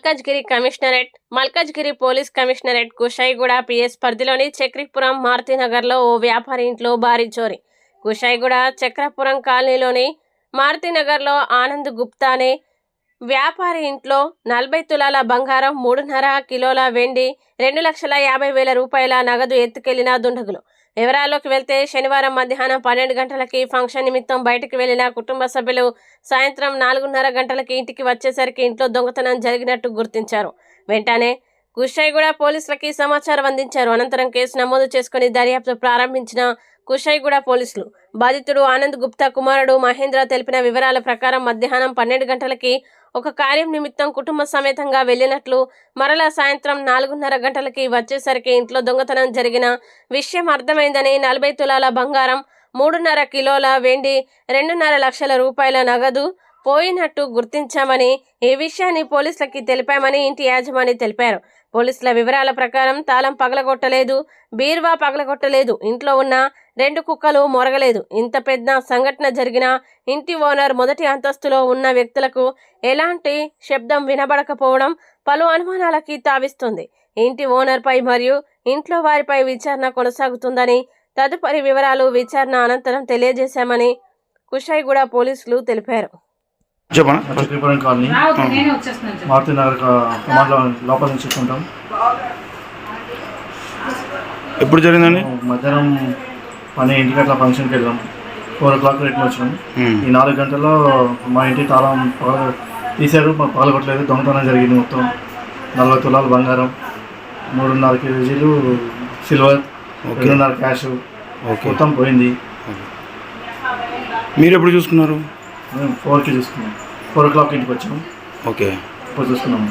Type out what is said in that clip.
Malkajgiri commissionerate Malkajgiri police commissionerate Kushaiguda PS పరిధిలోని చక్రీపురం మారుతినగర్లో ఓ వ్యాపారి ఇంట్లో భారీ చోరీ. కుషాయిగూడ చక్రపురం కాలనీలోని మారుతినగర్లో ఆనంద్ గుప్తా అనే వ్యాపారి ఇంట్లో 40 తులాల బంగారం, 3.5 కిలోల వెండి, 2,50,000 రూపాయల నగదు ఎత్తుకెళ్లిన దుండగులు. వివరాల్లోకి వెళ్తే శనివారం మధ్యాహ్నం 12 గంటలకి ఫంక్షన్ నిమిత్తం బయటకు వెళ్లిన కుటుంబ సభ్యులు సాయంత్రం 4:30 గంటలకి ఇంటికి వచ్చేసరికి ఇంట్లో దొంగతనం జరిగినట్టు గుర్తించారు. వెంటనే కుషాయిగూడ పోలీసులకి సమాచారం అందించారు. అనంతరం కేసు నమోదు చేసుకుని దర్యాప్తు ప్రారంభించిన కుషాయిగూడ పోలీసులు బాధితుడు ఆనంద్ గుప్తా కుమారుడు మహేంద్ర తెలిపిన వివరాల ప్రకారం మధ్యాహ్నం 12 గంటలకి ఒక కార్యం నిమిత్తం కుటుంబ సమేతంగా వెళ్లినట్లు, మరలా సాయంత్రం 4:30 గంటలకి వచ్చేసరికి ఇంట్లో దొంగతనం జరిగిన విషయం అర్థమైందని, 40 తులాల బంగారం, 3.5 కిలోల వెండి, 2.5 లక్షల రూపాయల నగదు పోయినట్టు గుర్తించామని, ఈ విషయాన్ని పోలీసులకి తెలిపామని ఇంటి యాజమాని తెలిపారు. పోలీసుల వివరాల ప్రకారం తాళం పగలగొట్టలేదు, బీరువా పగలగొట్టలేదు, ఇంట్లో ఉన్న 2 కుక్కలు మొరగలేదు. ఇంత పెద్ద సంఘటన జరిగిన ఇంటి ఓనర్ మొదటి అంతస్తులో ఉన్న వ్యక్తులకు ఎలాంటి శబ్దం వినబడకపోవడం పలు అనుమానాలకి తావిస్తుంది. ఇంటి ఓనర్పై మరియు ఇంట్లో వారిపై విచారణ కొనసాగుతుందని, తదుపరి వివరాలు విచారణ అనంతరం తెలియజేశామని కుషాయిగూడ పోలీసులు తెలిపారు. చక్రీపురం కాలనీ మారుతినగర్ లోపల నుంచి చూసుకుంటాం. ఎప్పుడు జరిగిందండి? మధ్యాహ్నం 12 గంటల ఫంక్షన్కి వెళ్ళాం. 4 o'clock రిటర్న్ వచ్చినాం. ఈ 4 గంటల్లో మా ఇంటి తాళం తీశారు, పగలగొట్టలేదు. దొంగతనం జరిగింది. మొత్తం 40 తులాలు బంగారం, 3.5 కేజీలు సిల్వర్, 2.5 క్యాష్ మొత్తం పోయింది. మీరు ఎప్పుడు చూసుకున్నారు? మేము 4కి చూసుకున్నాం. 4 o'clock ఇంటికి వచ్చాము. ఓకే, ఇప్పుడు చూసుకున్నాము.